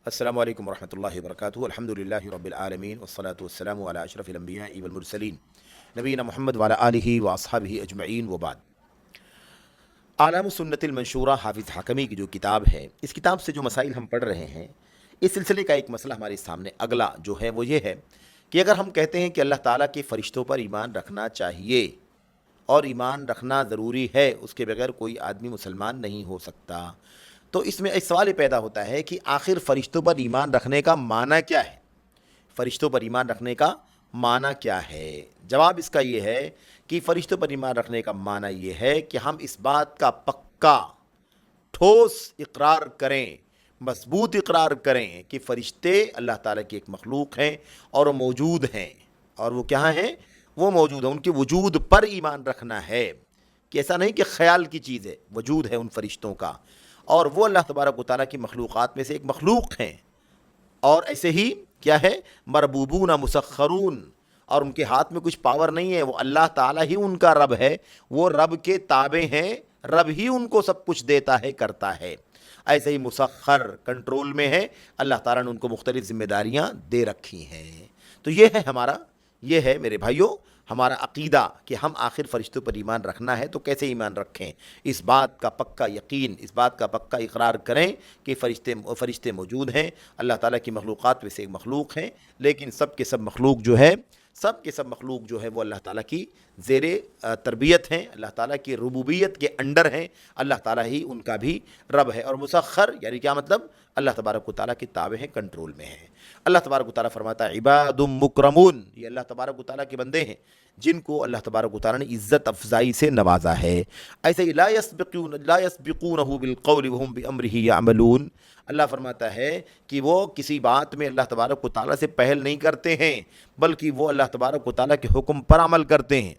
السلام علیکم ورحمۃ اللہ وبرکاتہ الحمدللہ رب العالمین والصلاة والسلام علی اشرف الانبیاء والمرسلین نبینا محمد وعلی آلہ واصحابہ اجمعین وبعد۔ اعلام السنت المنشورہ حافظ حکمی کی جو کتاب ہے، اس کتاب سے جو مسائل ہم پڑھ رہے ہیں، اس سلسلے کا ایک مسئلہ ہمارے سامنے اگلا جو ہے وہ یہ ہے کہ اگر ہم کہتے ہیں کہ اللہ تعالیٰ کے فرشتوں پر ایمان رکھنا چاہیے اور ایمان رکھنا ضروری ہے، اس کے بغیر کوئی آدمی مسلمان نہیں ہو سکتا، تو اس میں ایک سوال پیدا ہوتا ہے کہ آخر فرشتوں پر ایمان رکھنے کا معنی کیا ہے؟ فرشتوں پر ایمان رکھنے کا معنی کیا ہے؟ جواب اس کا یہ ہے کہ فرشتوں پر ایمان رکھنے کا معنی یہ ہے کہ ہم اس بات کا پکا ٹھوس اقرار کریں، مضبوط اقرار کریں کہ فرشتے اللہ تعالیٰ کی ایک مخلوق ہیں اور وہ موجود ہیں، اور وہ کہاں ہیں؟ وہ موجود ہیں، ان کے وجود پر ایمان رکھنا ہے، کہ ایسا نہیں کہ خیال کی چیز ہے، وجود ہے ان فرشتوں کا، اور وہ اللہ تبارک و تعالیٰ کی مخلوقات میں سے ایک مخلوق ہیں، اور ایسے ہی کیا ہے؟ مربوبون مسخرون، اور ان کے ہاتھ میں کچھ پاور نہیں ہے، وہ اللہ تعالیٰ ہی ان کا رب ہے، وہ رب کے تابع ہیں، رب ہی ان کو سب کچھ دیتا ہے، کرتا ہے، ایسے ہی مسخر کنٹرول میں ہے، اللہ تعالیٰ نے ان کو مختلف ذمہ داریاں دے رکھی ہیں۔ تو یہ ہے ہمارا، یہ ہے میرے بھائیوں ہمارا عقیدہ کہ ہم آخر فرشتوں پر ایمان رکھنا ہے تو کیسے ایمان رکھیں؟ اس بات کا پکا یقین، اس بات کا پکا اقرار کریں کہ فرشتے موجود ہیں، اللہ تعالیٰ کی مخلوقات میں سے ایک مخلوق ہیں، لیکن سب کے سب مخلوق جو ہے، سب کے سب مخلوق جو ہے وہ اللہ تعالیٰ کی زیر تربیت ہیں، اللہ تعالیٰ کی ربوبیت کے انڈر ہیں، اللہ تعالیٰ ہی ان کا بھی رب ہے، اور مسخر یعنی کیا مطلب؟ اللہ تبارک و تعالیٰ کے تابع ہیں، کنٹرول میں ہیں۔ اللہ تبارک و تعالیٰ فرماتا ہے عباد مکرمون، یہ اللہ تبارک و تعالیٰ کے بندے ہیں جن کو اللہ تبارک و تعالیٰ نے عزت افزائی سے نوازا ہے۔ ایسے ہی لا یسبقونہ بالقول وہم بامرہ یعملون، اللہ فرماتا ہے کہ وہ کسی بات میں اللہ تبارک و تعالیٰ سے پہل نہیں کرتے ہیں، بلکہ وہ اللہ تبارک و تعالیٰ کے حکم پر عمل کرتے ہیں،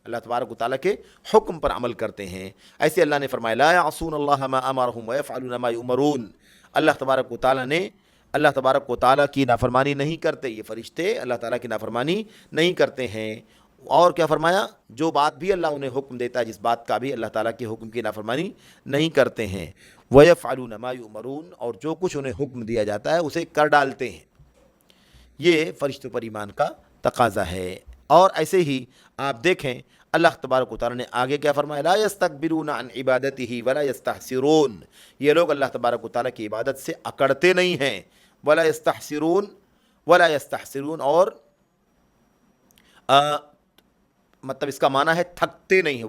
اللہ تبارک و تعالیٰ کے حکم پر عمل کرتے ہیں۔ ایسے اللہ نے فرمایا لا یعصون اللہ ما امرہم ویفعلون ما یؤمرون، اللہ تبارک و تعالیٰ نے اللہ تبارک و تعالیٰ کی نافرمانی نہیں کرتے، یہ فرشتے اللہ تعالیٰ کی نافرمانی نہیں کرتے ہیں۔ اور کیا فرمایا؟ جو بات بھی اللہ انہیں حکم دیتا ہے، جس بات کا بھی اللہ تعالیٰ کے حکم کی نافرمانی نہیں کرتے ہیں۔ وَيَفْعَلُونَ مَا يُؤْمَرُونَ، اور جو کچھ انہیں حکم دیا جاتا ہے اسے کر ڈالتے ہیں۔ یہ فرشتوں پر ایمان کا تقاضا ہے۔ اور ایسے ہی آپ دیکھیں اللہ تبارک و تعالیٰ نے آگے کیا فرمایا؟ لا يستكبرون عن عبادته ولا يستحسرون، یہ لوگ اللہ تبارک و تعالیٰ کی عبادت سے اکڑتے نہیں ہیں، ولا يستحسرون اور مطلب اس کا معنی ہے تھکتے نہیں ہیں،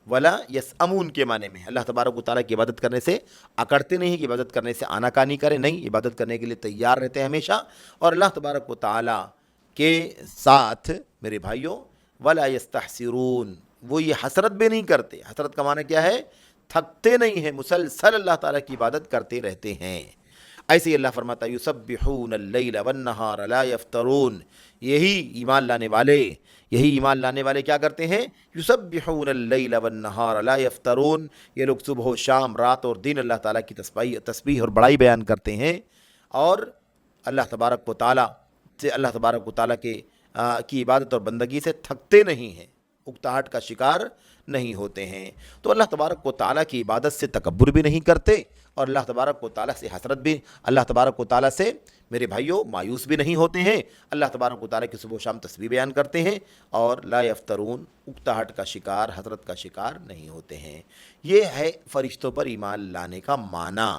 ولا یسأمون کے معنی میں اللہ تبارک و تعالیٰ کی عبادت کرنے سے اکڑتے نہیں کہ عبادت کرنے سے آناکانی کریں، نہیں، عبادت کرنے کے لیے تیار رہتے ہیں ہمیشہ، اور اللہ تبارک و تعالیٰ کے ساتھ میرے بھائیوں ولا یستحسرون، وہ یہ حسرت بھی نہیں کرتے۔ حسرت کا معنی کیا ہے؟ تھکتے نہیں ہیں، مسلسل اللہ تعالیٰ کی عبادت کرتے رہتے ہیں۔ ایسے ہی اللہ فرماتا ہے یسبحون اللیل والنہار لا یفترون، یہی ایمان لانے والے کیا کرتے ہیں؟ یسبحون اللیل والنہار لا یفترون، یہ لوگ صبح و شام، رات اور دن اللہ تعالیٰ کی تسبیح اور بڑائی بیان کرتے ہیں، اور اللہ تبارک و تعالیٰ کی عبادت اور بندگی سے تھکتے نہیں ہیں، اکتاہٹ کا شکار نہیں ہوتے ہیں۔ تو اللہ تبارک و تعالیٰ کی عبادت سے تکبر بھی نہیں کرتے، اور اللہ تبارک و تعالیٰ سے حسرت بھی، اللہ تبارک و تعالیٰ سے میرے بھائیوں مایوس بھی نہیں ہوتے ہیں، اللہ تبارک و تعالیٰ کی صبح و شام تسبیح بیان کرتے ہیں، اور لا یفترون، اکتاہٹ کا شکار، حسرت کا شکار نہیں ہوتے ہیں۔ یہ ہے فرشتوں پر ایمان لانے کا معنی۔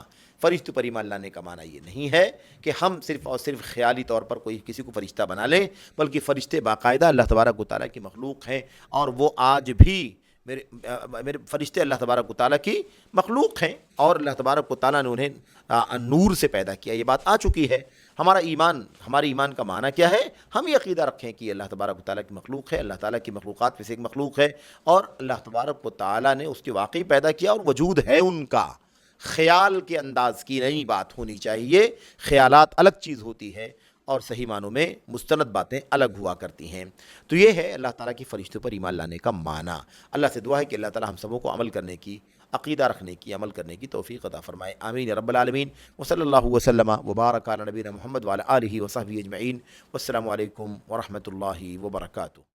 فرشتوں پر ایمان لانے کا معنی یہ نہیں ہے کہ ہم صرف اور صرف خیالی طور پر کوئی کسی کو فرشتہ بنا لیں، بلکہ فرشتے باقاعدہ اللہ تبارک و تعالیٰ کی مخلوق ہیں، اور وہ آج بھی میرے فرشتے اللہ تبارک و تعالیٰ کی مخلوق ہیں، اور اللہ تبارک و تعالیٰ نے انہیں نور سے پیدا کیا، یہ بات آ چکی ہے۔ ہمارے ایمان کا معنی کیا ہے؟ ہم یہ عقیدہ رکھیں کہ اللہ تبارک و تعالیٰ کی مخلوق ہے، اللہ تعالیٰ کی مخلوقات میں سے ایک مخلوق ہے، اور اللہ تبارک و تعالیٰ نے اس کے واقعی پیدا کیا، اور وجود ہے ان کا۔ خیال کے انداز کی نئی بات ہونی چاہیے، خیالات الگ چیز ہوتی ہے، اور صحیح معنوں میں مستند باتیں الگ ہوا کرتی ہیں۔ تو یہ ہے اللہ تعالیٰ کی فرشتوں پر ایمان لانے کا معنی۔ اللہ سے دعا ہے کہ اللہ تعالیٰ ہم سبوں کو عمل کرنے کی، عقیدہ رکھنے کی، عمل کرنے کی توفیق عطا فرمائے، آمین یا رب العالمین۔ وصلی اللہ وسلم وبارک علی نبینا محمد وعلی آلہ وصحبہ اجمعین، والسلام علیکم ورحمۃ اللہ وبرکاتہ۔